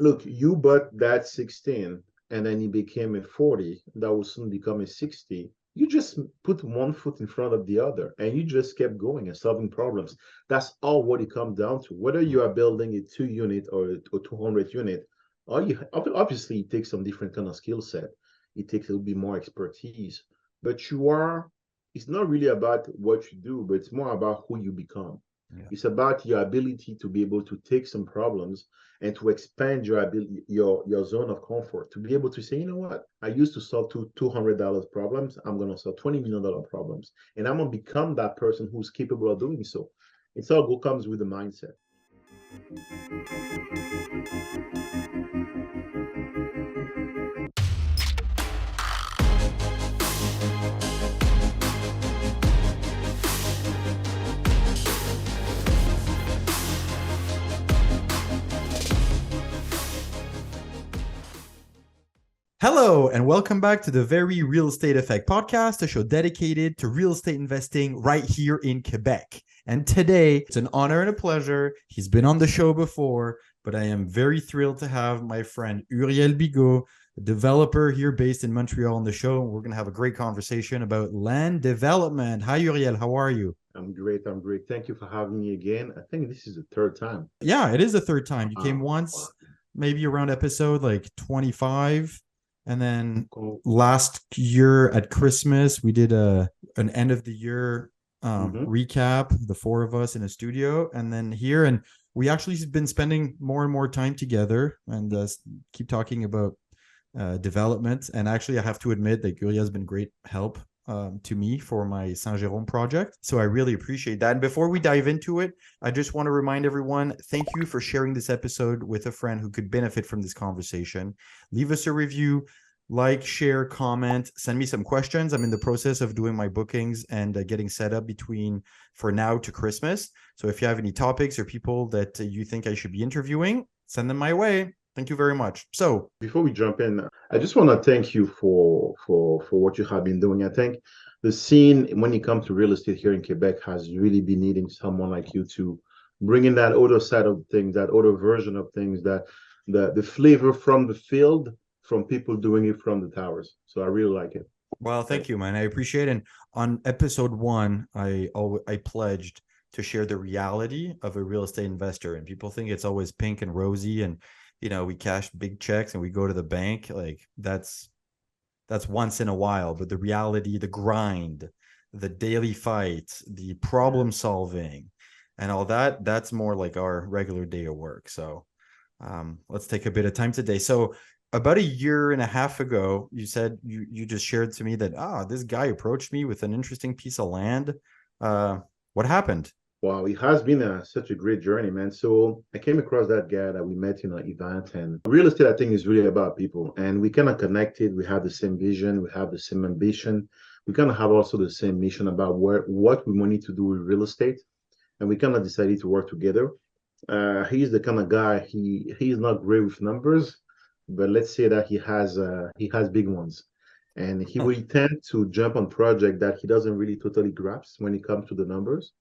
look, you bought that 16 and then it became a 40 that will soon become a 60. You just put one foot in front of the other and you just kept going and solving problems. That's all what it comes down to. Whether you are building a 2 unit or a 200 unit, all you obviously it takes some different kind of skill set. It takes a little bit more expertise, but it's not really about what you do, but it's more about who you become. Yeah. It's about your ability to be able to take some problems and to expand your ability, your zone of comfort, to be able to say, you know what, I used to solve $200 problems. I'm going to solve $20 million problems, and I'm going to become that person who's capable of doing so. It's all comes with the mindset. Hello, and welcome back to the Very Real Estate Effect podcast, a show dedicated to real estate investing right here in Quebec. And today, it's an honor and a pleasure. He's been on the show before, but I am very thrilled to have my friend Uriel Bigot, a developer here based in Montreal, on the show. We're going to have a great conversation about land development. Hi, Uriel. How are you? I'm great. Thank you for having me again. I think this is the third time. Yeah, it is the third time. You came once, maybe around episode like 25. And then last year at Christmas, we did an end of the year recap, the four of us in a studio. And then here, and we actually have been spending more and more time together and keep talking about development. And actually, I have to admit that Uriel has been great help to me for my Saint-Jérôme project. So I really appreciate that. And before we dive into it, I just want to remind everyone, thank you for sharing this episode with a friend who could benefit from this conversation. Leave us a review, like, share, comment, send me some questions. I'm in the process of doing my bookings and getting set up for now to Christmas. So if you have any topics or people that you think I should be interviewing, send them my way. Thank you very much. So before we jump in, I just want to thank you for what you have been doing. I think the scene when it comes to real estate here in Quebec has really been needing someone like you to bring in that other side of things, that other version of things, that the flavor from the field, from people doing it from the towers. So I really like it. Well, thank you, man. I appreciate it. And on episode 1, I pledged to share the reality of a real estate investor. And people think it's always pink and rosy and we cash big checks and we go to the bank. Like that's once in a while, but the reality, the grind, the daily fights, the problem solving and all that's more like our regular day of work. So let's take a bit of time today. So about a year and a half ago, you said you just shared to me that, this guy approached me with an interesting piece of land. What happened? Wow, it has been such a great journey, man. So I came across that guy that we met in an event, and real estate, I think, is really about people. And we kind of connected. We have the same vision. We have the same ambition. We kind of have also the same mission about what we wanted to do with real estate. And we kind of decided to work together. He's the kind of guy, he's not great with numbers, but let's say that he has big ones. And he will tend to jump on project that he doesn't really totally grasp when it comes to the numbers.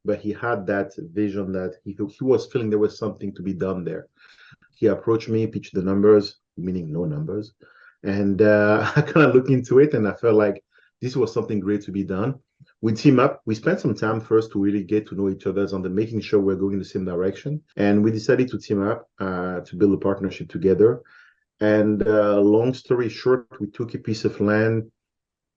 But he had that vision that he was feeling there was something to be done there. He approached me, pitched the numbers, meaning no numbers. And I kind of looked into it and I felt like this was something great to be done. We team up. We spent some time first to really get to know each other on making sure we're going in the same direction. And we decided to team up to build a partnership together. And long story short, we took a piece of land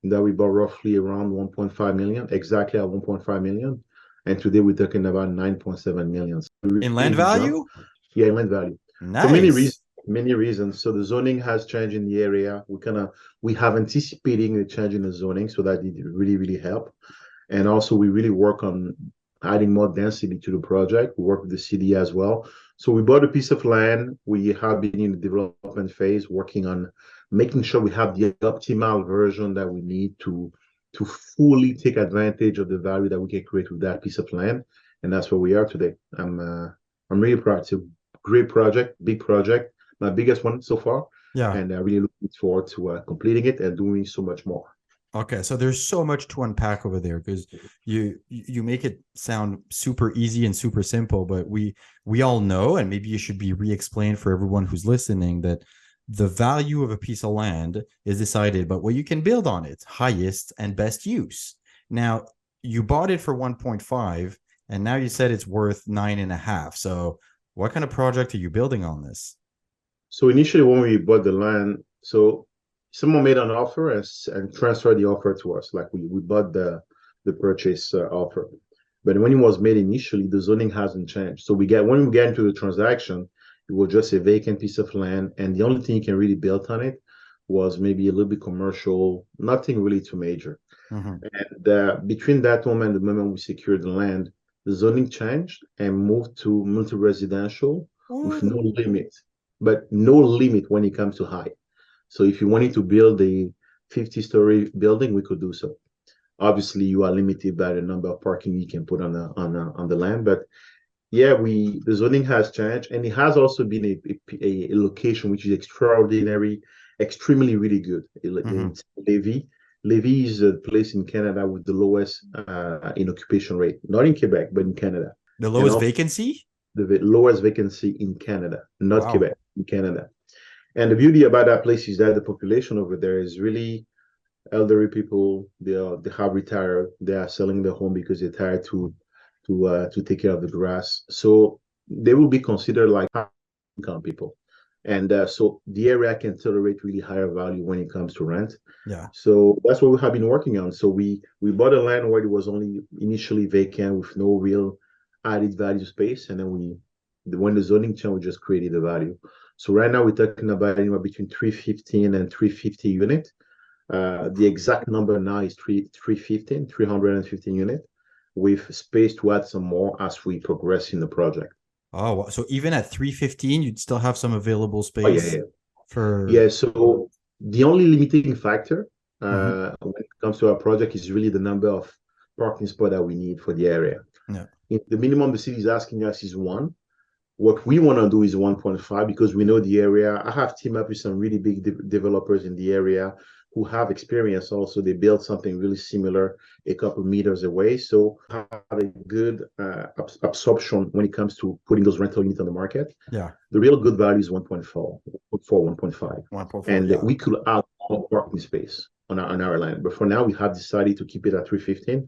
that we bought roughly around 1.5 million, exactly at 1.5 million. And today we're talking about 9.7 million. In land value? Yeah, in land value. Nice. For many reasons. So the zoning has changed in the area. We have anticipating a change in the zoning, so that it really, really help. And also we really work on adding more density to the project. We work with the city as well. So we bought a piece of land. We have been in the development phase, working on making sure we have the optimal version that we need to fully take advantage of the value that we can create with that piece of land. And that's where we are today. I'm really proud. It's a great project, big project, my biggest one so far. Yeah. And I really looking forward to completing it and doing so much more. Okay, so there's so much to unpack over there because you make it sound super easy and super simple, but we all know, and maybe it should be re-explained for everyone who's listening, that the value of a piece of land is decided by what you can build on it, highest and best use. Now, you bought it for 1.5, and now you said it's worth 9.5. So what kind of project are you building on this? So initially, when we bought the land, so someone made an offer and transferred the offer to us. Like we bought the purchase offer, but when it was made initially, the zoning hasn't changed. So when we get into the transaction, it was just a vacant piece of land, and the only thing you can really build on it was maybe a little bit commercial, nothing really too major. Mhm. And between that moment and the moment we secured the land, the zoning changed and moved to multi-residential with no Ooh. limit, but no limit when it comes to height. So if you wanted to build a 50-story building, we could do so. Obviously, you are limited by the number of parking you can put on the land, but yeah, the zoning has changed, and it has also been a location which is extraordinary, extremely really good. Mhm. It's Lévis. Lévis is a place in Canada with the lowest in occupation rate, not in Quebec, but in Canada, The and lowest also vacancy? the lowest vacancy in Canada, not Wow. Quebec, in Canada. And the beauty about that place is that the population over there is really elderly people. They have retired. They are selling their home because they're tired to take care of the grass. So they will be considered like income people. And so the area can tolerate really higher value when it comes to rent. Yeah. So that's what we have been working on. So we bought a land where it was only initially vacant with no real added value space, and then when the zoning changed, we just created the value. So right now we're talking about anywhere between 315 and 350 unit. The exact number now is 315 unit, with space to add some more as we progress in the project. Oh, wow. So even at 315, you'd still have some available Oh yeah, space yeah, for. yeah. So the only limiting factor Mhm. when it comes to our project is really the number of parking spots that we need for the area. Yeah. The minimum the city is asking us is one. What we want to do is 1.5 because we know the area. I have teamed up with some really big developers in the area who have experience also. They built something really similar a couple meters away. So have a good absorption when it comes to putting those rental units on the market. Yeah. The real good value is 1.4, 1.5. 1.4. And Yeah. we could add more parking space on our land. But for now, we have decided to keep it at 315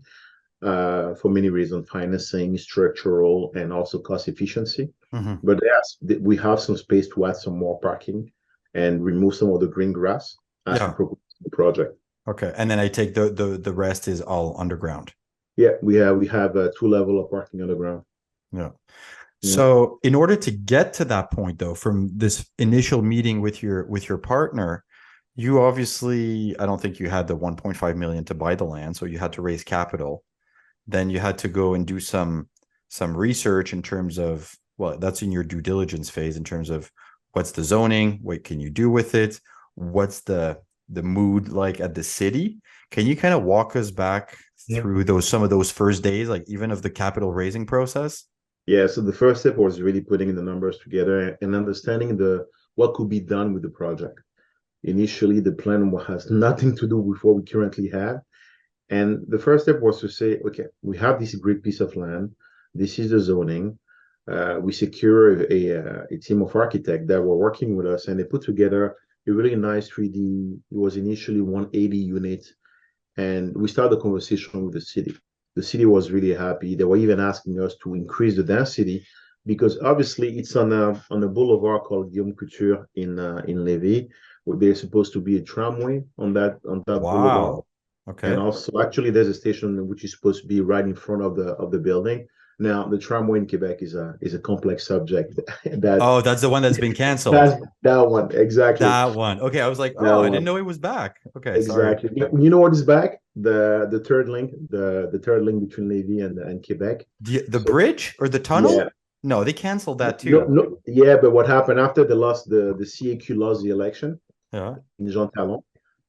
for many reasons, financing, structural, and also cost efficiency. Mhm. But yes, we have some space to add some more parking and remove some of the green grass as we Yeah. progress the project. Okay. And then I take the rest is all underground. Yeah, we have a two level of parking on the ground. Yeah. Yeah. So in order to get to that point though, from this initial meeting with your partner, you obviously, I don't think you had the 1.5 million to buy the land, so you had to raise capital. Then you had to go and do some research in terms of, well, that's in your due diligence phase in terms of what's the zoning, what can you do with it, what's the mood like at the city. Can you kind of walk us back Yeah. through those some of those first days, like even of the capital raising process? Yeah, so the first step was really putting the numbers together and understanding the what could be done with the project. Initially, the plan has nothing to do with what we currently have. And the first step was to say, okay, we have this great piece of land. This is the zoning. We secure a team of architects that were working with us, and they put together a really nice 3D. It was initially 180 units, and we started the conversation with the city. The city was really happy. They were even asking us to increase the density because obviously it's on a boulevard called Guillaume Couture in Lévis, where there's supposed to be a tramway on that boulevard. Wow. And Okay. also, actually, there's a station which is supposed to be right in front of the building. Now, the tramway in Quebec is a complex subject. that Oh, that's the one that's been canceled. that's that one exactly. That one. Okay, I was like, That oh, I didn't one know it was back. Okay, sorry. exactly. You know what is back? The third link, the third link between Lévis and Quebec. The So bridge or the tunnel? yeah, No, they canceled that no, too. no, yeah. But what happened after they lost the CAQ lost the election Yeah. in Jean Talon?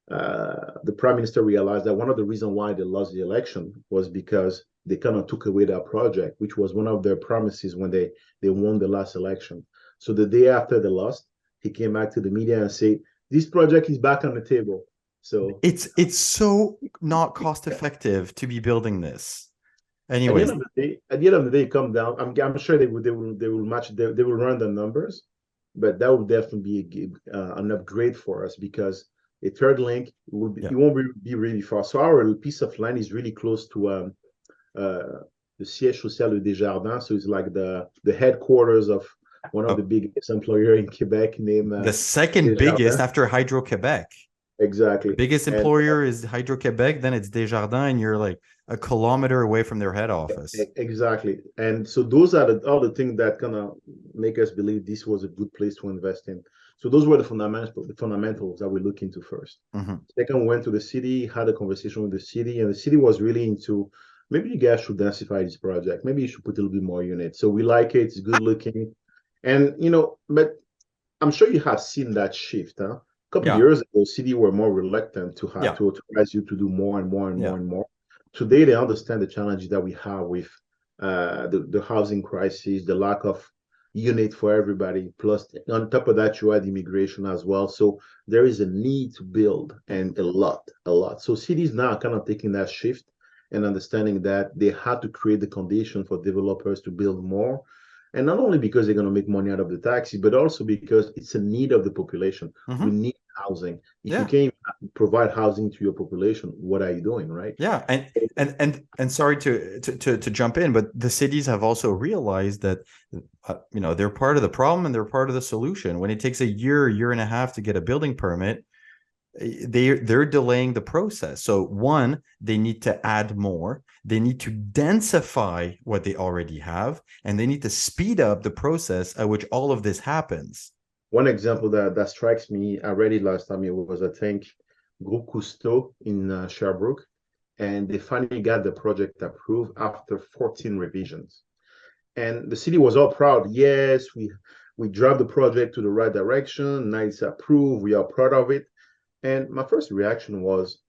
The prime minister realized that one of the reasons why they lost the election was because they kind of took away that project, which was one of their promises when they won the last election. So the day after they lost, he came back to the media and said, "This project is back on the table." So it's so not cost effective to be building this. at the Anyways, end of the day, come down. I'm sure they will match. They will run the numbers, but that will definitely be an upgrade for us because a third link will be, yeah. it won't be really far. So our piece of land is really close to the siège social de Desjardins. So it's like the headquarters of one of the biggest employer in Quebec named The second biggest Desjardins. after Hydro-Quebec. Exactly. Biggest And employer is Hydro-Quebec, then it's Desjardins, and you're like a kilometer away from their head office. exactly. And so those are all the things that kind of make us believe this was a good place to invest in. So those were the fundamentals that we look into first. Mm-hmm. Second, we went to the city, had a conversation with the city, and the city was really into maybe you guys should densify this project. Maybe you should put a little bit more units. So we like it, it's good looking. And but I'm sure you have seen that shift, huh? A couple of years ago, city were more reluctant to have to authorize you to do more and more and more and more. Today, they understand the challenges that we have with the housing crisis, the lack of unit for everybody. Plus, on top of that, you add immigration as well. So there is a need to build, and a lot. So cities now are kind of taking that shift and understanding that they have to create the condition for developers to build more. And not only because they're going to make money out of the taxi, but also because it's a need of the population. Mm-hmm. We need housing. If you can't provide housing to your population, what are you doing, right? Yeah, and sorry to jump in, but the cities have also realized that they're part of the problem and they're part of the solution. When it takes a year and a half to get a building permit, they're delaying the process. So one, they need to add more, they need to densify what they already have, and they need to speed up the process at which all of this happens. One example that strikes me, I read it last time, it was, I think, Groupe Cousteau in Sherbrooke, and they finally got the project approved after 14 revisions. And the city was all proud. Yes, we drive the project to the right direction. Now it's approved. We are proud of it. And my first reaction was,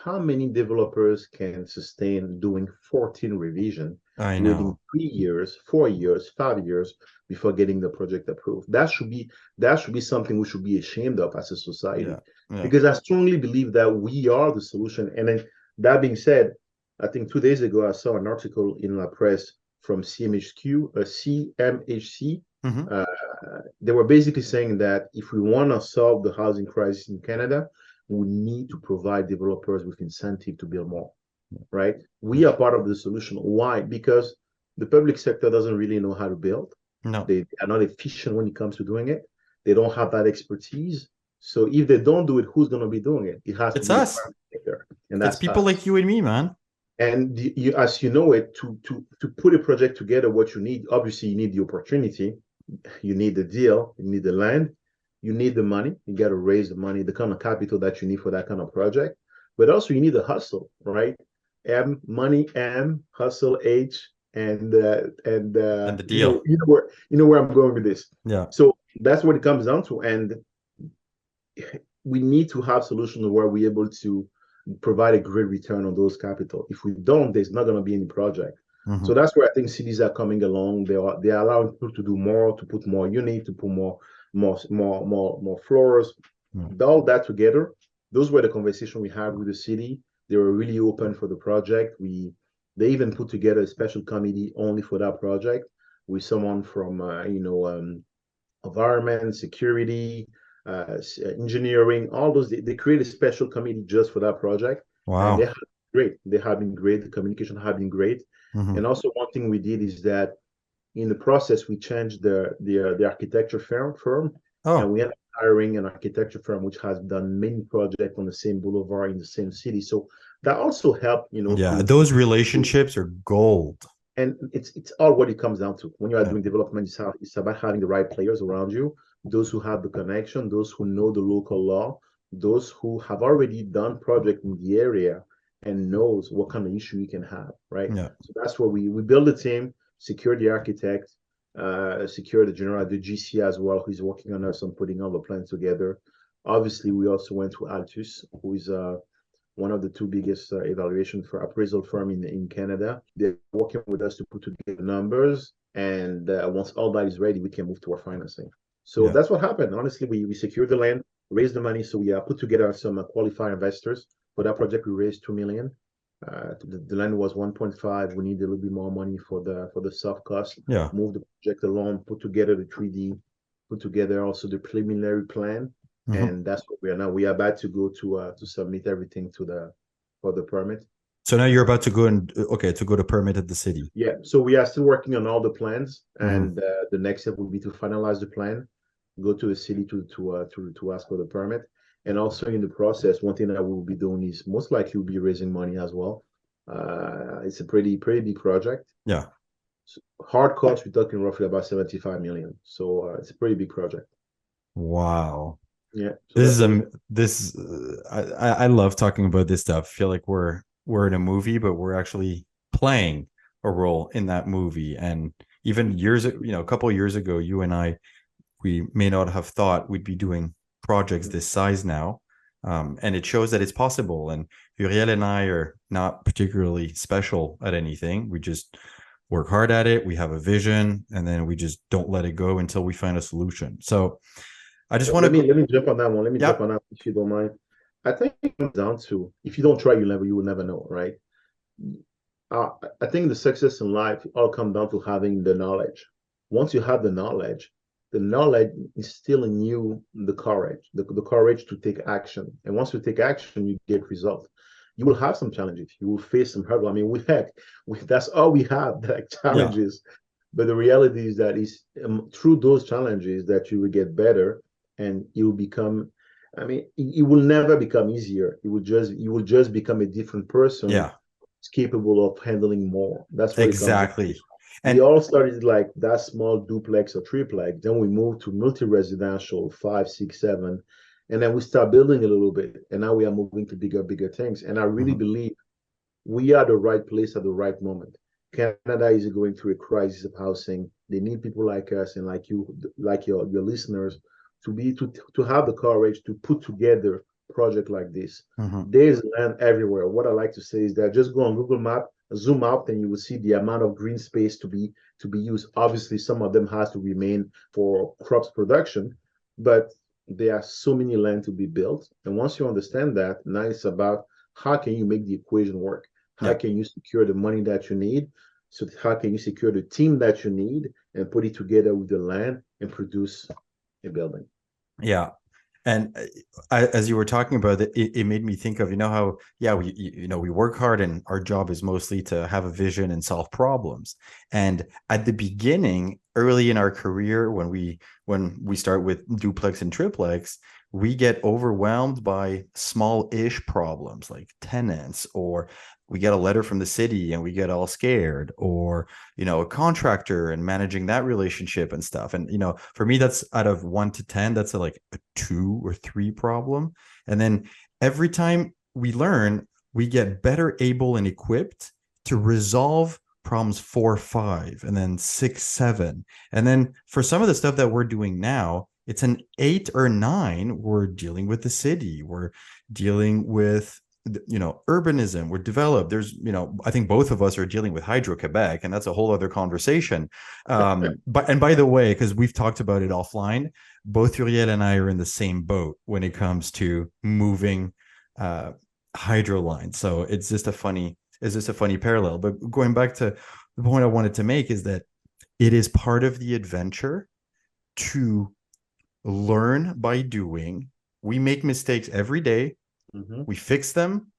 how many developers can sustain doing 14 revision, waiting 3 years, 4 years, 5 years before getting the project approved? That should be something we should be ashamed of as a society. Because I strongly believe that we are the solution. And then that being said, I think 2 days ago I saw an article in La Presse from CMHC. Mm-hmm. They were basically saying that if we want to solve the housing crisis in Canada, we need to provide developers with incentive to build more, right? We are part of the solution. Why? Because the public sector doesn't really know how to build. No. They are not efficient when it comes to doing it. They don't have that expertise. So if they don't do it, who's going to be doing it? It has to be us. The private sector. And that's people us. Like you and me, man. And as you know it, to put a project together, what you need, obviously you need the opportunity, you need the deal, you need the land, you need the money. You got to raise the money, the kind of capital that you need for that kind of project. But also you need the hustle, right? Money, hustle, H, and the deal. You know where I'm going with this. Yeah. So that's what it comes down to, and we need to have solutions where we're able to provide a great return on those capital. If we don't, there's not going to be any project. Mm-hmm. So that's where I think cities are coming along. They are allowing people to do more, to put more units, to put more floors. All that together, those were the conversation we had with the city. They were really open for the project. They even put together a special committee only for that project with someone from environment, security, engineering, all those. They created a special committee just for that project. Wow. And they have been great. The communication have been great. Mm-hmm. And also one thing we did is that in the process, we changed the architecture firm. And we ended up hiring an architecture firm which has done many projects on the same boulevard in the same city. So that also helped, those relationships are gold. And it's all what it comes down to. When you are doing development, it's about having the right players around you, those who have the connection, those who know the local law, those who have already done project in the area and knows what kind of issue you can have, right? Yeah. So that's where we build a team, secure the architect, secure the GC as well, who's working on us on putting all the plans together. Obviously, we also went to Altus, who is one of the two biggest evaluation for appraisal firm in Canada. They're working with us to put together numbers, and once all that is ready, we can move to our financing. So that's what happened. Honestly, we secured the land. raised the money. So we put together some qualified investors. For that project, we raised 2 million. The land was 1.5. We needed a little bit more money for the soft cost. Yeah. Move the project along, put together the 3D, put together also the preliminary plan, and that's what we are now. We are about to go to submit everything for the permit. So now you're about to go to permit at the city. Yeah. So we are still working on all the plans, and the next step will be to finalize the plan, go to the city to ask for the permit. And also in the process, one thing that we'll be doing is most likely we'll be raising money as well. It's a pretty big project. Yeah. So hard cost, we're talking roughly about 75 million. So it's a pretty big project. Wow. Yeah. So I love talking about this stuff. I feel like we're in a movie, but we're actually playing a role in that movie. And even a couple of years ago, you and I, we may not have thought we'd be doing projects this size now. And it shows that it's possible. And Uriel and I are not particularly special at anything. We just work hard at it. We have a vision, and then we just don't let it go until we find a solution. So I just want to let me jump on that one. Let me jump on that if you don't mind. I think it comes down to, if you don't try, you will never know, right? I think the success in life all comes down to having the knowledge. Once you have the knowledge is still in you the courage to take action. And once you take action, you get results. You will have some challenges. You will face some hurdles. I mean, that's all we have, like challenges. Yeah. But the reality is that it's through those challenges that you will get better, and you will become. I mean, it will never become easier. You will just become a different person. Yeah, capable of handling more. That's what exactly. And we all started like that small duplex or triplex. Then we moved to multi-residential, 5, 6, 7, and then we start building a little bit. And now we are moving to bigger things. And I really believe we are the right place at the right moment. Canada is going through a crisis of housing. They need people like us and like you, like your listeners, to have the courage to put together a project like this. There's land everywhere. What I like to say is that just go on Google Map, zoom out, and you will see the amount of green space to be used. Obviously, some of them has to remain for crops production, but there are so many land to be built. And once you understand that, now it's about how can you make the equation work? How can you secure the money that you need? So how can you secure the team that you need and put it together with the land and produce a building? Yeah. And as you were talking about it, it made me think of, how, we work hard and our job is mostly to have a vision and solve problems. And at the beginning, early in our career, when we start with duplex and triplex, we get overwhelmed by small-ish problems like tenants, or we get a letter from the city and we get all scared, or, a contractor and managing that relationship and stuff. And, for me, that's out of 1 to 10, that's a 2 or 3 problem. And then every time we learn, we get better able and equipped to resolve problems 4, 5, and then 6, 7. And then for some of the stuff that we're doing now, it's an 8 or 9. We're dealing with the city. We're dealing with, urbanism. We're developed. There's, I think both of us are dealing with Hydro-Quebec, and that's a whole other conversation. But by the way, because we've talked about it offline, both Uriel and I are in the same boat when it comes to moving hydro lines. So it's just a funny parallel. But going back to the point I wanted to make is that it is part of the adventure to learn by doing. We make mistakes every day. We fix them.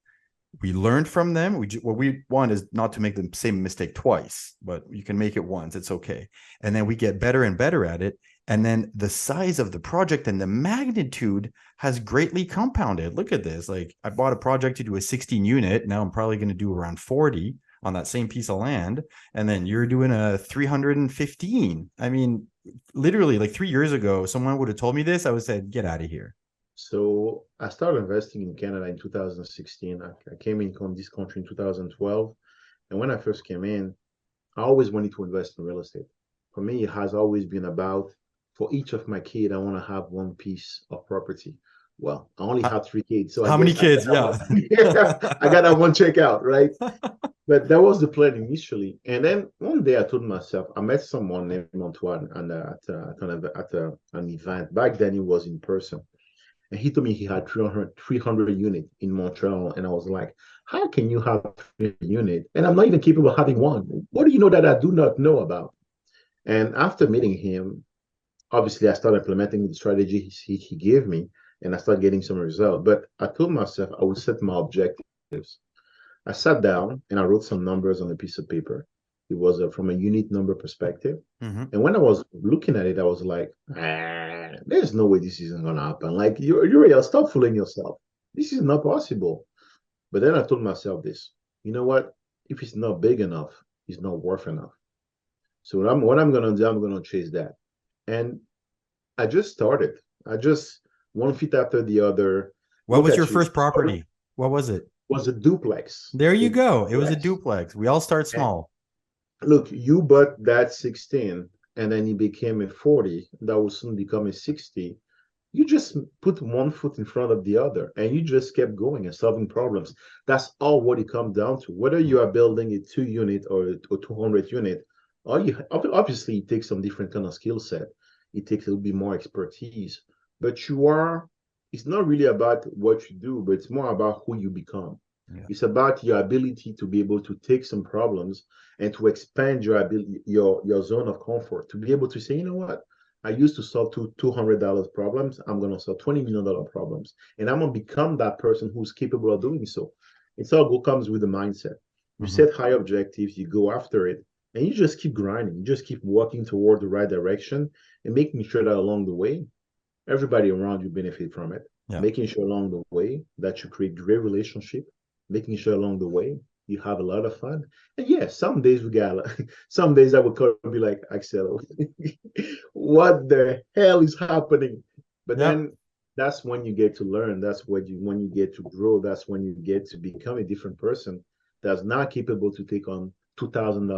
We learn from them. What we want is not to make the same mistake twice, but you can make it once. It's okay. And then we get better and better at it. And then the size of the project and the magnitude has greatly compounded. Look at this. Like, I bought a project to do a 16 unit. Now I'm probably going to do around 40 on that same piece of land. And then you're doing a 315. I mean, literally, like 3 years ago, someone would have told me this, I would have said, get out of here. So I started investing in Canada in 2016. I came in this country in 2012. And when I first came in, I always wanted to invest in real estate. For me, it has always been about, for each of my kids, I want to have one piece of property. Well, I only have 3 kids. So how many kids? I got that one check out, right? But that was the plan initially. And then one day I told myself, I met someone named Antoine at an event. Back then it was in person. And he told me he had 300 units in Montreal. And I was like, how can you have 300 units? And I'm not even capable of having one. What do you know that I do not know about? And after meeting him, obviously I started implementing the strategy he gave me, and I started getting some results. But I told myself I would set my objectives. I sat down and I wrote some numbers on a piece of paper. It was from a unit number perspective. Mm-hmm. And when I was looking at it, I was like, there's no way this isn't going to happen. Like, Uriel, stop fooling yourself. This is not possible. But then I told myself this, you know what? If it's not big enough, it's not worth enough. So what I'm going to do, I'm going to chase that. And I just started. I just one feet after the other. What Look was your at you. first property? What was it? Was a duplex. There you A go. It was a duplex. duplex. We all start And small. look, you bought that 16 and then it became a 40 that will soon become a 60. You just put one foot in front of the other and you just kept going and solving problems. That's all what it comes down to. Whether you are building a 2 unit or a 200 unit, all you obviously it takes some different kind of skill set. It takes a little bit more expertise, but it's not really about what you do, but it's more about who you become. Yeah. It's about your ability to be able to take some problems and to expand your ability, your zone of comfort, to be able to say, you know what, I used to solve $200 problems. I'm going to solve $20 million problems, and I'm going to become that person who's capable of doing so. It's all comes with the mindset. You Mm-hmm. set high objectives, you go after it, and you just keep grinding. You just keep walking toward the right direction and making sure that along the way, everybody around you benefit from it. Yeah. Making sure along the way that you create great relationship, making sure along the way you have a lot of fun. And yeah, some days we got some days I would be like, Axel, what the hell is happening? But Yep. then that's when you get to learn. That's when you get to grow. That's when you get to become a different person that's not capable to take on 2,000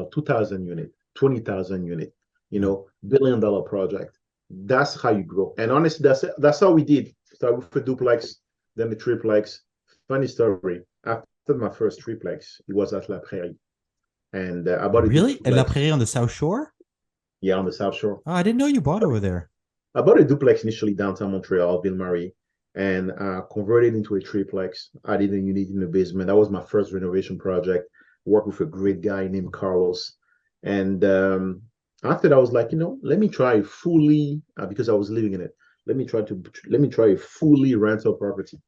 unit, 20,000 unit, $1 billion project. That's how you grow. And honestly, that's how we did. Start with a duplex, then the triplex. Funny story. After my first triplex, it was at La Prairie. And I bought a Really? duplex. At La Prairie on the South Shore? Yeah, on the South Shore. Oh, I didn't know you bought over there. I bought a duplex initially downtown Montreal, Ville-Marie, and converted into a triplex. I did a unit in the basement. That was my first renovation project. Worked with a great guy named Carlos. And after that, I was like, let me try fully, because I was living in it. Let me try a fully rental property.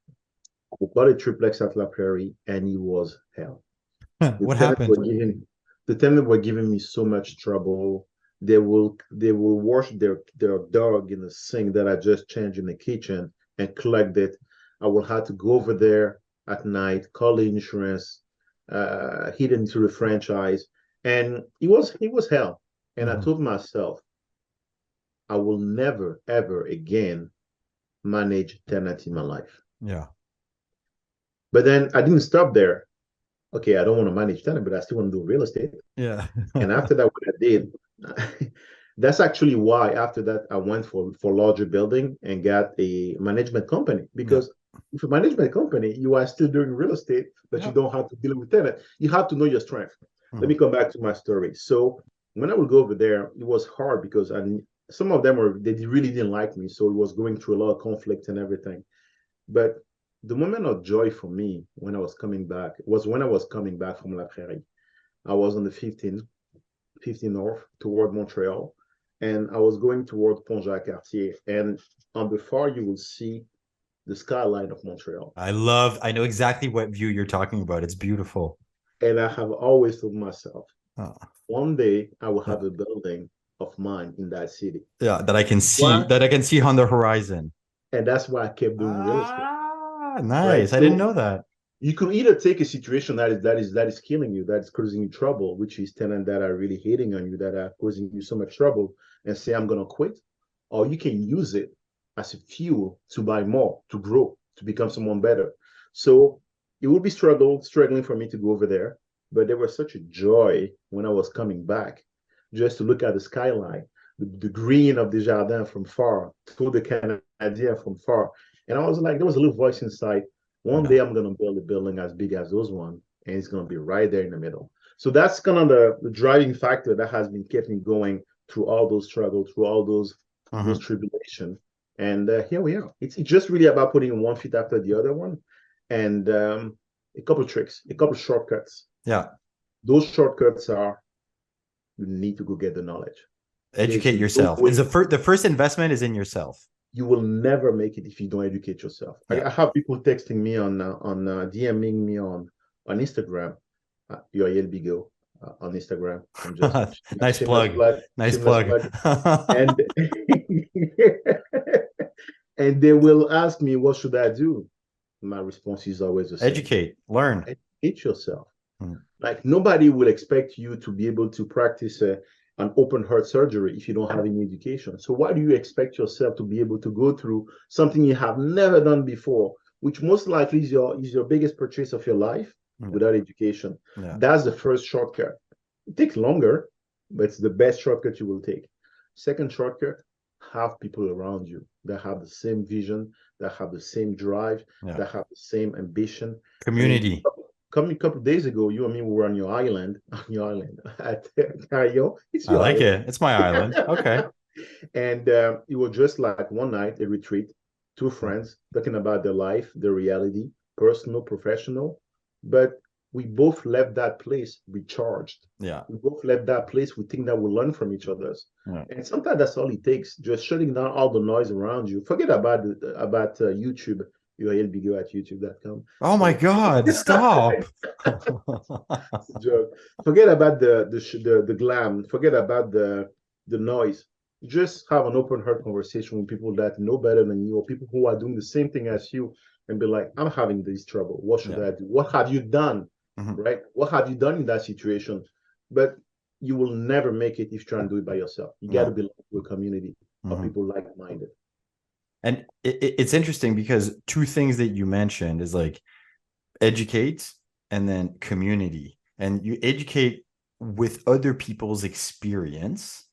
We bought a triplex at La Prairie, and it was hell. What happened? The tenants were giving me so much trouble. They will wash their dog in the sink that I just changed in the kitchen and collect it. I will have to go over there at night, call the insurance, hit into the franchise, and it was hell. And I told myself, I will never ever again manage tenants in my life. Yeah. But then I didn't stop there. Okay, I don't want to manage tenant, but I still want to do real estate. Yeah. And after that, what I did, that's actually why after that I went for larger building and got a management company. Because if a management company, you are still doing real estate, but you don't have to deal with tenant. You have to know your strength. Let me come back to my story. So when I would go over there, it was hard because some of them they really didn't like me. So it was going through a lot of conflict and everything. But the moment of joy for me when I was coming back was when I was coming back from La Prairie. I was on the 15 North toward Montreal, and I was going toward Pont-Jacques-Cartier. And on the far, you will see the skyline of Montreal. I know exactly what view you're talking about. It's beautiful. And I have always told myself, one day I will have a building of mine in that city. Yeah, that I can see on the horizon. And that's why I kept doing real estate. Nice. Right? I didn't know that. You could either take a situation that is killing you, that is causing you trouble, which is tenants that are really hating on you, that are causing you so much trouble, and say, I'm going to quit. Or you can use it as a fuel to buy more, to grow, to become someone better. So it would be struggling for me to go over there. But there was such a joy when I was coming back, just to look at the skyline, the green of the Jardin from far, to the Canadien from far. And I was like, there was a little voice inside. One day I'm going to build a building as big as those one, and it's going to be right there in the middle. So that's kind of the driving factor that has been kept me going through all those struggles, through all those tribulations. And here we are. It's just really about putting one feet after the other one, and a couple tricks, a couple shortcuts. Yeah. Those shortcuts are, you need to go get the knowledge. Educate yourself. Is the first investment is in yourself. You will never make it if you don't educate yourself. Yeah. I have people texting me on DMing me on Instagram, Uriel Bigot on Instagram. I'm just nice plug. Nice plug. And and they will ask me, what should I do? My response is always the same. Educate, learn. Educate yourself. Like, nobody will expect you to be able to practice an open heart surgery if you don't have any education. So why do you expect yourself to be able to go through something you have never done before, which most likely is your biggest purchase of your life, without education? That's the first shortcut. It takes longer, but it's the best shortcut you will take. Second shortcut, have people around you that have the same vision, that have the same drive, that have the same ambition. Community. A couple of days ago, you and me were on your island at Cayo. I like it. It's my island. Okay. And it was just like one night, a retreat, two friends talking about their life, their reality, personal, professional. But we both left that place recharged. Yeah. We both left that place. We think that we learn from each other's. And sometimes that's all it takes. Just shutting down all the noise around you. Forget about YouTube. Uriel Bigot at youtube.com. Oh my God, stop. Forget about the glam. Forget about the noise. Just have an open heart conversation with people that know better than you, or people who are doing the same thing as you, and be like, I'm having this trouble. What should I do? What have you done? Right? What have you done in that situation? But you will never make it if you try and do it by yourself. You got to belong to a community of people like-minded. And it's interesting because two things that you mentioned is like educate and then community. And you educate with other people's experience.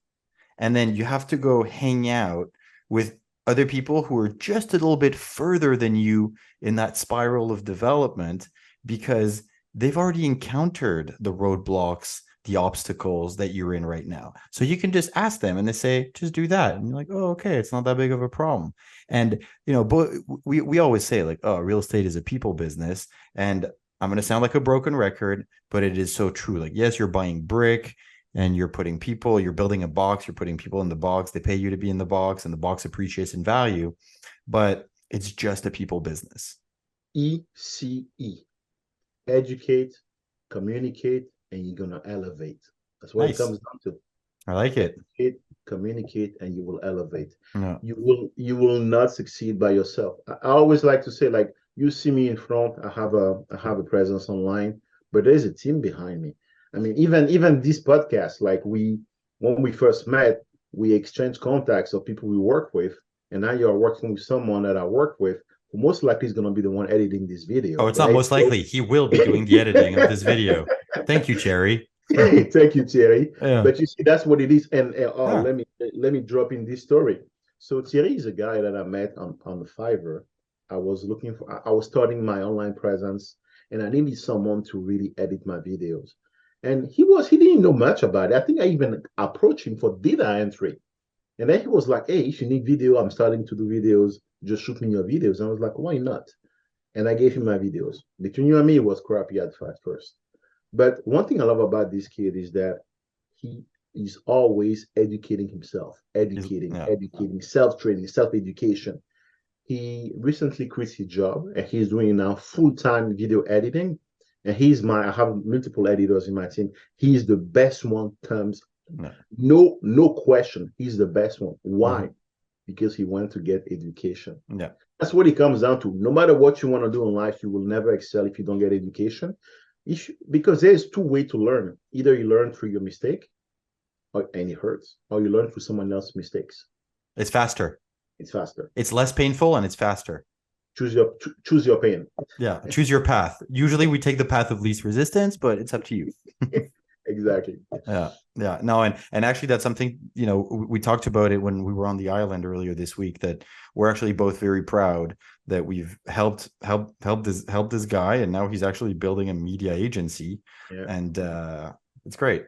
And then you have to go hang out with other people who are just a little bit further than you in that spiral of development, because they've already encountered the roadblocks, the obstacles that you're in right now. So you can just ask them and they say, just do that. And you're like, oh, okay, it's not that big of a problem. And, but we always say like, oh, real estate is a people business. And I'm going to sound like a broken record, but it is so true. Like, yes, you're buying brick and you're putting people, you're building a box, you're putting people in the box. They pay you to be in the box and the box appreciates in value, but it's just a people business. ECE, educate, communicate, and you're going to elevate. That's what it comes down to. I like it. Educate, communicate, and you will elevate. You will not succeed by yourself. I always like to say, like, you see me in front, I have a presence online, but there's a team behind me. I mean, even this podcast, like when we first met, we exchanged contacts of people we work with, and now you're working with someone that I work with, who most likely is going to be the one editing this video. Oh, it's not most likely. He will be doing the editing of this video. Thank you, Thierry. Thank you, Thierry. But you see, that's what it is. And let me drop in this story. So Thierry is a guy that I met on the Fiverr. I was starting my online presence, and I needed someone to really edit my videos. And he didn't know much about it. I think I even approached him for data entry. And then he was like, hey, if you need video, I'm starting to do videos. Just shoot me your videos. And I was like, why not? And I gave him my videos. Between you and me, it was crappy at first. But one thing I love about this kid is that he is always educating himself, educating, self-training, self-education. He recently quit his job and he's doing now full-time video editing. And I have multiple editors in my team. He's the best one, terms. No question. He's the best one. Why? Because he went to get education. That's what it comes down to. No matter what you want to do in life, you will never excel if you don't get education. Because there's two ways to learn. Either you learn through your mistake, and it hurts, or you learn through someone else's mistakes. It's faster. It's less painful and it's faster. Choose your pain. Yeah, choose your path. Usually we take the path of least resistance, but it's up to you. Exactly. Yeah. No, and actually that's something, we talked about it when we were on the island earlier this week, that we're actually both very proud that we've helped this guy, and now he's actually building a media agency. And it's great.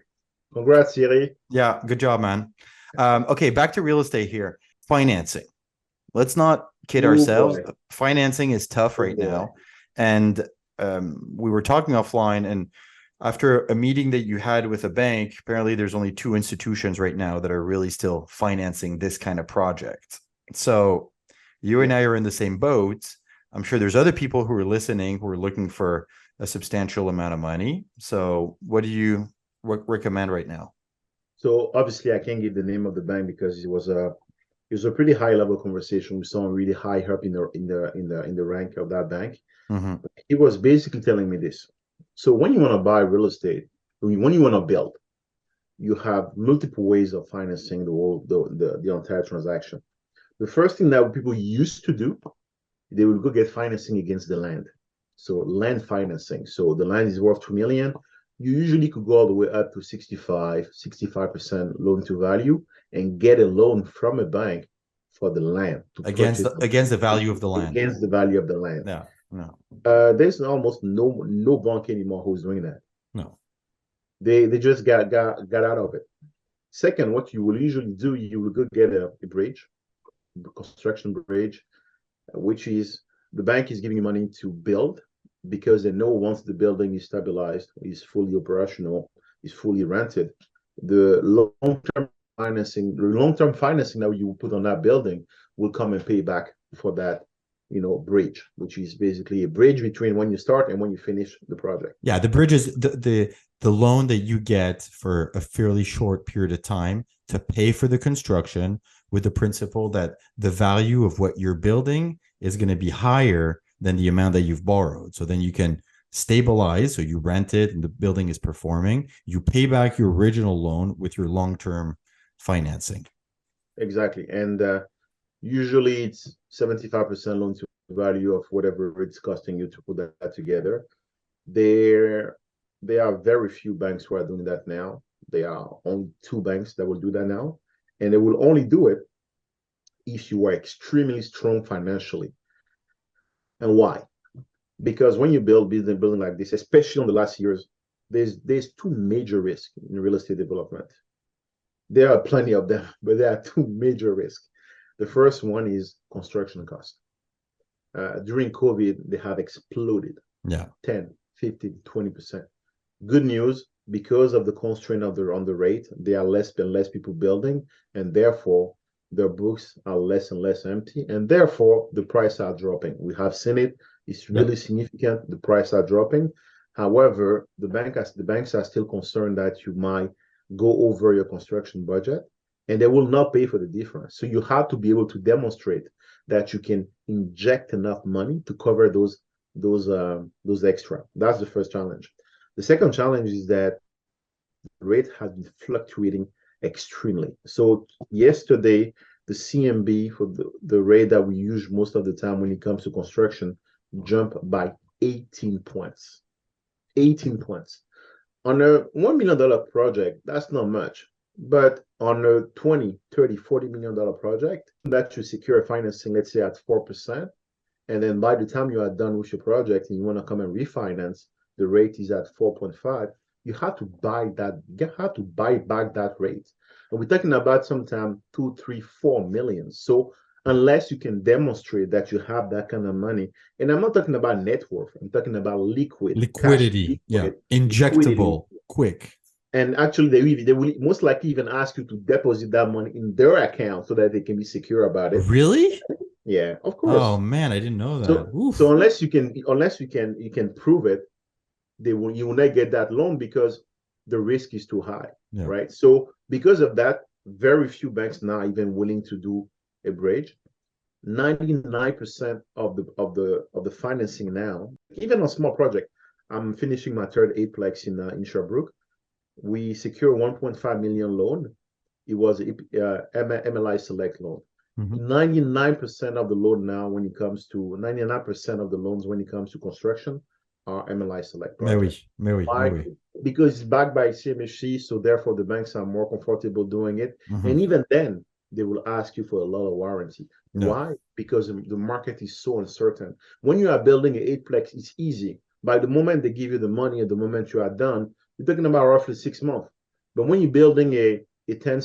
Congrats, Thierry. Yeah, good job, man. Okay, back to real estate here. Financing. let's not kid Oh ourselves. boy. Financing is tough Oh right boy. now. And we were talking offline, and after a meeting that you had with a bank, apparently there's only two institutions right now that are really still financing this kind of project. So you and I are in the same boat. I'm sure there's other people who are listening who are looking for a substantial amount of money. So what do you recommend right now? So obviously I can't give the name of the bank because it was a pretty high level conversation with someone really high up in the rank of that bank. Mm-hmm. He was basically telling me this. So when you want to buy real estate, when you want to build, you have multiple ways of financing the entire transaction. The first thing that people used to do, they will go get financing against the land. So land financing. So the land is worth 2 million. You usually could go all the way up to 65% loan to value and get a loan from a bank for the land to purchase Against the value of the land. against the value of the land. Yeah. No. There's almost no bank anymore who's doing that. No. They just got out of it. Second, what you will usually do, you will go get a bridge, construction bridge, which is the bank is giving you money to build because they know once the building is stabilized, is fully operational, is fully rented, the long-term financing that you put on that building will come and pay back for that, bridge, which is basically a bridge between when you start and when you finish the project. Yeah, the bridge is the loan that you get for a fairly short period of time to pay for the construction, with the principle that the value of what you're building is going to be higher than the amount that you've borrowed. So then you can stabilize. So you rent it and the building is performing. You pay back your original loan with your long-term financing. Exactly. And usually it's 75% loan to value of whatever it's costing you to put that together. There are very few banks who are doing that now. There are only two banks that will do that now. And they will only do it if you are extremely strong financially. And why? Because when you build building like this, especially in the last years, there's two major risks in real estate development. There are plenty of them, but there are two major risks. The first one is construction cost. During COVID, they have exploded. Yeah. 10, 15, 20%. Good news, because of the constraint on the rate, there are less and less people building, and therefore their books are less and less empty, and therefore the prices are dropping. We have seen it. It's really significant. The prices are dropping. However, the banks are still concerned that you might go over your construction budget, and they will not pay for the difference. So you have to be able to demonstrate that you can inject enough money to cover those extra. That's the first challenge. The second challenge is that the rate has been fluctuating extremely. So yesterday, the CMB for the rate that we use most of the time when it comes to construction jumped by 18 points. 18 points. On a $1 million project, that's not much. But on a 20, 30, $40 million project, that you secure financing, let's say at 4%, and then by the time you are done with your project and you want to come and refinance, the rate is at 4.5. You have to buy back that rate. And we're talking about sometimes 2, 3, 4 million. So unless you can demonstrate that you have that kind of money, and I'm not talking about net worth, I'm talking about liquidity, injectable, quick. And actually, they will most likely even ask you to deposit that money in their account so that they can be secure about it. Really? Yeah, of course. Oh man, I didn't know that. So unless you can prove it, you will not get that loan because the risk is too high, right? So because of that, very few banks now are even willing to do a bridge. 99% of the financing now, even on small project. I'm finishing my third eightplex in Sherbrooke. We secure 1.5 million loan. It was a MLI Select loan. 99% of the loan now, 99% of the loans when it comes to construction are MLI Select projects. Why? Because it's backed by CMHC, so therefore the banks are more comfortable doing it. And even then, they will ask you for a lot of warranty. Why? Because the market is so uncertain. When you are building an eightplex, it's easy. By the moment they give you the money and the moment you are done, you're talking about roughly 6 months. But when you're building a 10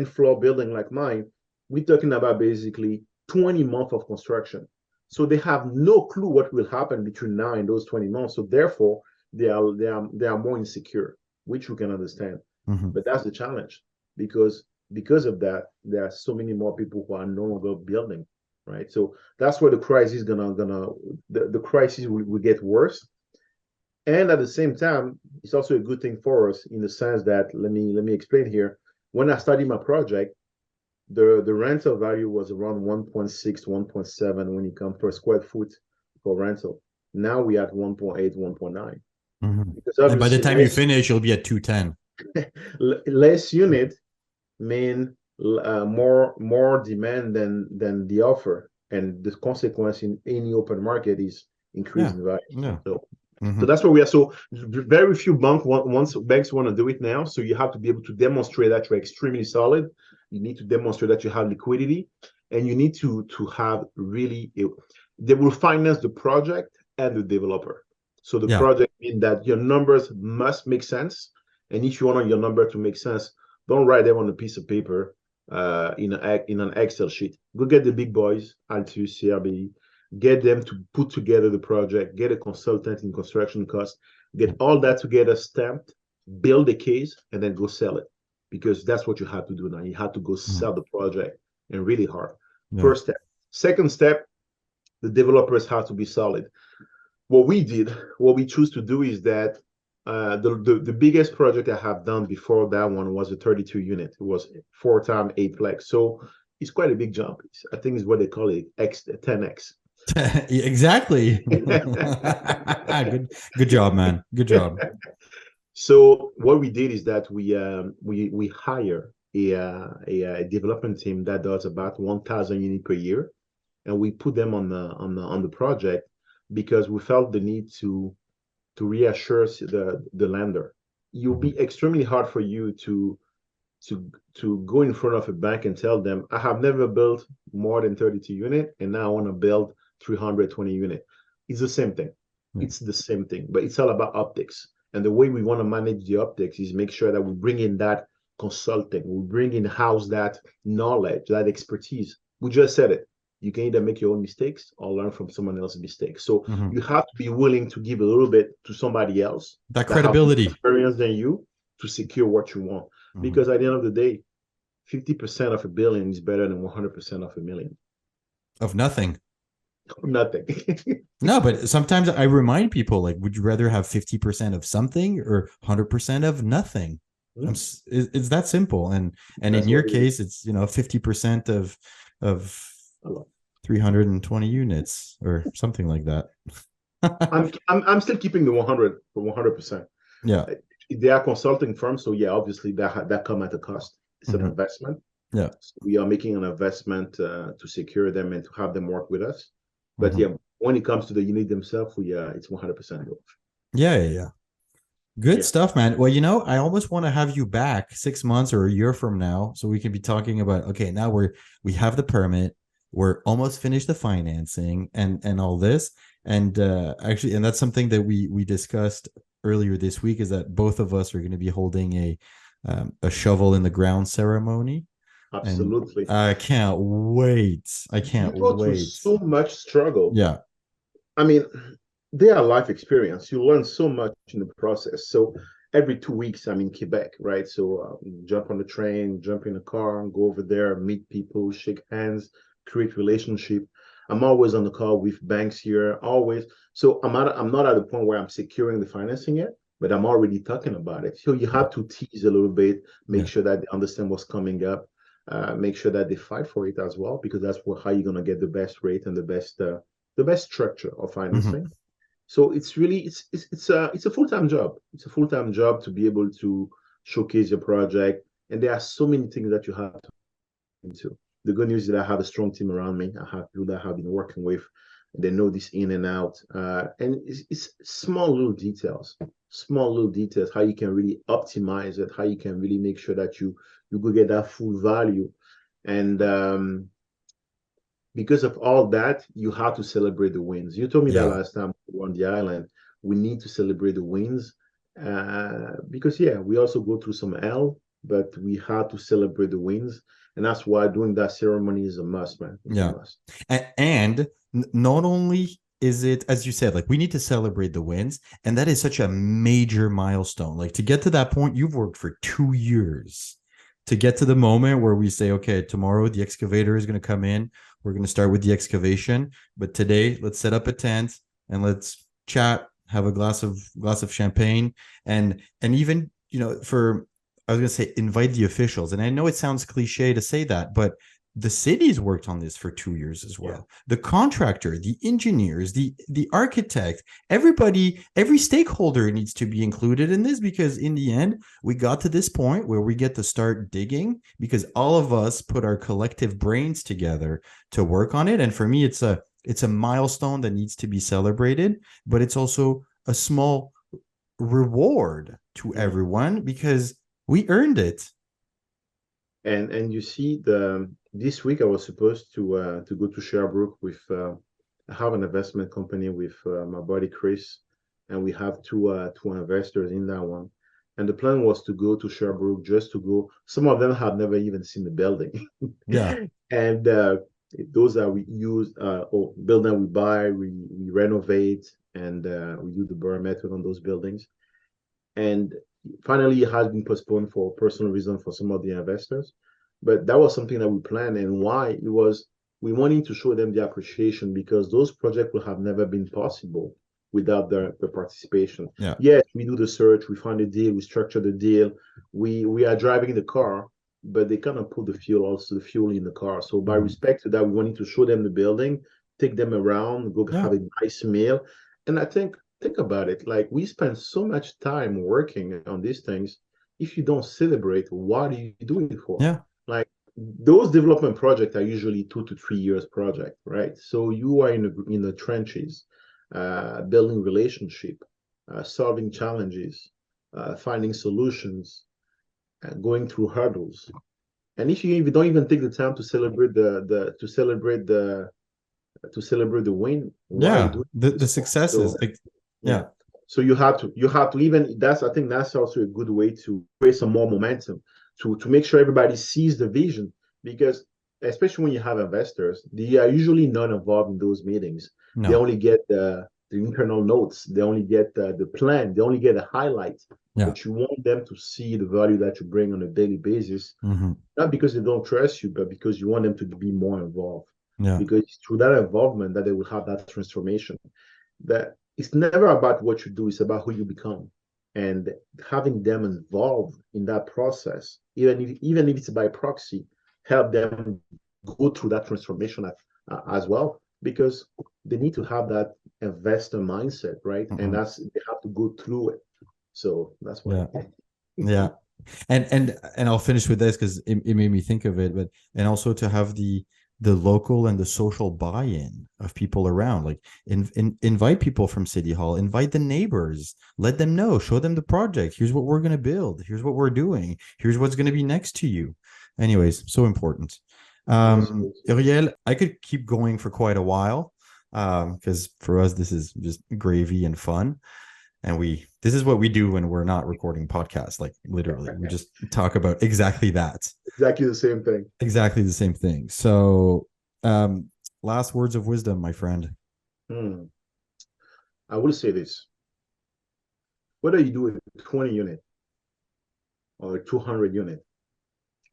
floor building like mine, we're talking about basically 20 months of construction. So they have no clue what will happen between now and those 20 months. So therefore, they are more insecure, which we can understand. Mm-hmm. But that's the challenge, because of that, there are so many more people who are no longer building, right? So that's where the crisis is the crisis will get worse. And at the same time, it's also a good thing for us in the sense that, let me explain here. When I started my project, the rental value was around 1.6, 1.7 when it comes per square foot for rental. Now we at 1.8, 1.9. Mm-hmm. Because And by the obviously time you finish, you'll be at 210. less unit mean more demand than the offer, and the consequence in any open market is increasing value. Yeah. So that's where we are. So very few banks want to do it now. So you have to be able to demonstrate that you're extremely solid. You need to demonstrate that you have liquidity, and you need to have really. They will finance the project and the developer. So the project means that your numbers must make sense, and if you want your number to make sense, don't write them on a piece of paper in an Excel sheet. Go get the big boys, Altus, CRB, get them to put together the project, get a consultant in construction costs, get all that together stamped, build a case, and then go sell it. Because that's what you have to do now. You have to go sell the project, and really hard. First step. Second step, the developers have to be solid. What we choose to do is that the biggest project I have done before that one was a 32 unit. It was 4x8 plex. So it's quite a big jump. I think it's what they call it 10x. Exactly. Good job, man. Good job. So what we did is that we hire a development team that does about 1,000 units per year, and we put them on the project because we felt the need to reassure the lender. It will be extremely hard for you to go in front of a bank and tell them, I have never built more than 32 units, and now I want to build 320 units. It's the same thing. It's the same thing, but it's all about optics. And the way we want to manage the optics is make sure that we bring in that consulting, we bring in house that knowledge, that expertise. We just said it. You can either make your own mistakes or learn from someone else's mistakes. So you have to be willing to give a little bit to somebody else that credibility, have more experience than you, to secure what you want. Because at the end of the day, 50% of a billion is better than 100% of a million. Of nothing. Nothing. No, but sometimes I remind people, like, would you rather have 50% of something or 100% of nothing? It's that simple. And in your case, it's 50% of 320 units or something like that. I'm still keeping the 100 for 100%. Yeah. They are consulting firms, so yeah, obviously that come at a cost. It's an investment. Yeah. So we are making an investment to secure them and to have them work with us. But yeah, when it comes to the unit themselves, it's 100%. Yeah. Good stuff, man. Well, I almost want to have you back 6 months or a year from now, so we can be talking about, okay, now we have the permit, we're almost finished the financing and all this. And actually, and that's something that we discussed earlier this week, is that both of us are going to be holding a shovel in the ground ceremony. Absolutely. And I can't wait. I can't wait. Through so much struggle. Yeah. I mean, they are life experience. You learn so much in the process. So every 2 weeks, I'm in Quebec, right? So jump on the train, jump in a car, go over there, meet people, shake hands, create relationship. I'm always on the call with banks here, always. So I'm not at the point where I'm securing the financing yet, but I'm already talking about it. So you have to tease a little bit, make sure that they understand what's coming up, make sure that they fight for it as well, because that's how you're gonna get the best rate and the best structure of financing. So it's really it's a full-time job. It's a full-time job to be able to showcase your project, and there are so many things that you have to into. The good news is that I have a strong team around me. I have people that I have been working with. They know this in and out. And it's small little details, how you can really optimize it, how you can really make sure that you go get that full value. And because of all that, you have to celebrate the wins. You told me that last time we were on the island. We need to celebrate the wins because, we also go through some L, but we have to celebrate the wins. And that's why doing that ceremony is a must, man. It's a must. And not only is it, as you said, like we need to celebrate the wins, and that is such a major milestone. Like to get to that point, you've worked for 2 years to get to the moment where we say, okay, tomorrow the excavator is going to come in. We're going to start with the excavation, but today let's set up a tent and let's chat, have a glass of champagne, and even, you know, I was going to say invite the officials. And I know it sounds cliche to say that, but the city's worked on this for 2 years as well. Yeah. The contractor, the engineers, the architect, everybody, every stakeholder needs to be included in this, because in the end, we got to this point where we get to start digging because all of us put our collective brains together to work on it. And for me, it's a milestone that needs to be celebrated, but it's also a small reward to everyone because we earned it. And you see, this week I was supposed to go to Sherbrooke with I have an investment company with my buddy Chris, and we have two investors in that one. And the plan was to go to Sherbrooke just to go. Some of them had never even seen the building. Yeah. And those that we use, or building we buy, we renovate, and we do the burn method on those buildings. And finally, it has been postponed for personal reasons for some of the investors. But that was something that we planned, and why it was, we wanted to show them the appreciation because those projects would have never been possible without their participation. Yeah. Yes, we do the search, we find a deal, we structure the deal, we are driving the car, but they kind of put the fuel in the car. So by respect to that, we wanted to show them the building, take them around, go have a nice meal. And I think about it, like we spend so much time working on these things. If you don't celebrate, what do you do it for? Yeah. Like those development projects are usually 2 to 3 years project, right? So you are in the trenches, building relationship, solving challenges, finding solutions, going through hurdles. And if you don't even take the time to celebrate the win, why the successes? So, yeah. So you have to even, I think that's also a good way to create some more momentum to make sure everybody sees the vision, because especially when you have investors, they are usually not involved in those meetings. No. They only get the internal notes, they only get the plan, they only get the highlights. But you want them to see the value that you bring on a daily basis, not because they don't trust you, but because you want them to be more involved. Because it's through that involvement that they will have that transformation. That it's never about what you do, it's about who you become. And having them involved in that process, even if it's by proxy, help them go through that transformation as well, because they need to have that investor mindset, right? And they have to go through it. So that's why. Yeah. And I'll finish with this because it made me think of it, but and also to have the local and the social buy-in of people around, like invite people from City Hall, invite the neighbors, let them know, show them the project. Here's what we're going to build. Here's what we're doing. Here's what's going to be next to you. Anyways, so important. Uriel, I could keep going for quite a while because for us, this is just gravy and fun. And this is what we do when we're not recording podcasts. Like literally, we just talk about exactly that. Exactly the same thing. Exactly the same thing. So, last words of wisdom, my friend. I will say this. Whether you do a 20 unit or a 200 unit,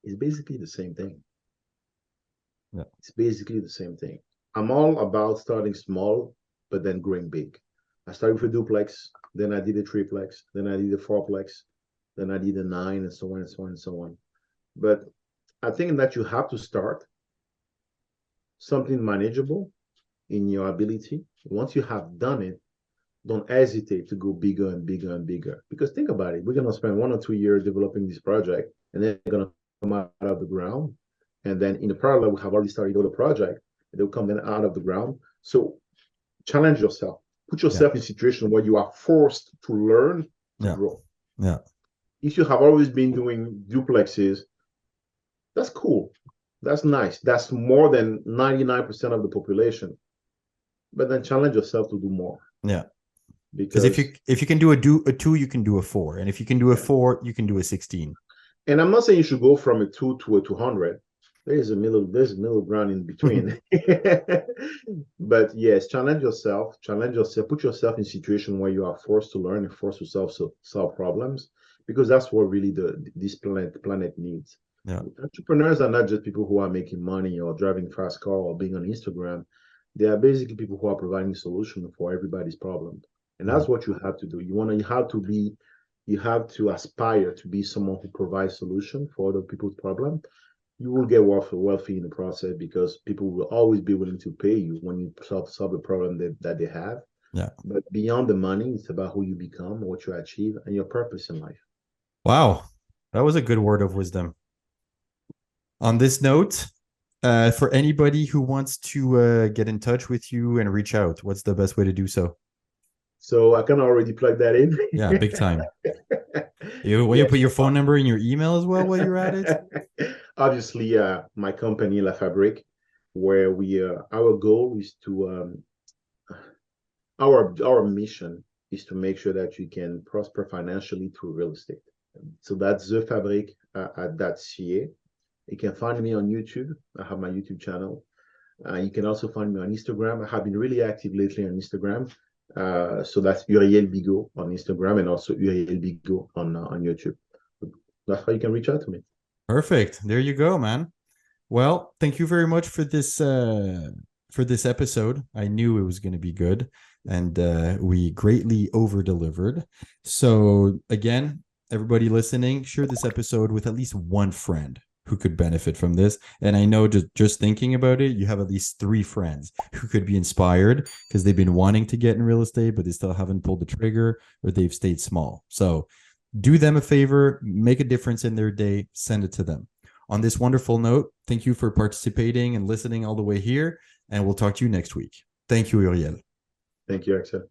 it's basically the same thing. Yeah. It's basically the same thing. I'm all about starting small, but then growing big. I started with a duplex, then I did a triplex, then I did a fourplex, then I did a 9, and so on and so on and so on. But I think that you have to start something manageable in your ability. Once you have done it, don't hesitate to go bigger and bigger and bigger. Because think about it, we're going to spend 1 or 2 years developing this project, and then they're going to come out of the ground. And then in the parallel, we have already started other project, and they'll come then out of the ground. So challenge yourself. Put yourself in a situation where you are forced to learn to grow. Yeah. If you have always been doing duplexes, that's cool. That's nice. That's more than 99% of the population. But then challenge yourself to do more. Yeah. Because if you can do a 2, you can do a 4. And if you can do a 4, you can do a 16. And I'm not saying you should go from a 2 to a 200. There's a middle ground in between. But yes, challenge yourself, put yourself in a situation where you are forced to learn and forced to solve problems, because that's what really this planet needs. Yeah. Entrepreneurs are not just people who are making money or driving fast car or being on Instagram. They are basically people who are providing solution for everybody's problem. And that's what you have to do. You have to aspire to be someone who provides solution for other people's problem. You will get wealthy in the process, because people will always be willing to pay you when you solve the problem that they have. Yeah. But beyond the money, it's about who you become, what you achieve, and your purpose in life. Wow. That was a good word of wisdom. On this note, for anybody who wants to get in touch with you and reach out, what's the best way to do so? So I can already plug that in. Yeah, big time. You put your phone number in your email as well while you're at it? Obviously, my company, La Fabrique, where our goal is to, our mission is to make sure that you can prosper financially through real estate. So that's thefabrique.ca. You can find me on YouTube. I have my YouTube channel. You can also find me on Instagram. I have been really active lately on Instagram. So that's Uriel Bigot on Instagram, and also Uriel Bigot on YouTube. That's how you can reach out to me. Perfect. There you go, man. Well, thank you very much for this episode. I knew it was going to be good, and we greatly over-delivered. So again, everybody listening, share this episode with at least one friend who could benefit from this. And I know just thinking about it, you have at least 3 friends who could be inspired because they've been wanting to get in real estate, but they still haven't pulled the trigger, or they've stayed small. So do them a favor, make a difference in their day, send it to them. On this wonderful note, thank you for participating and listening all the way here, and we'll talk to you next week. Thank you, Uriel. Thank you, Axel.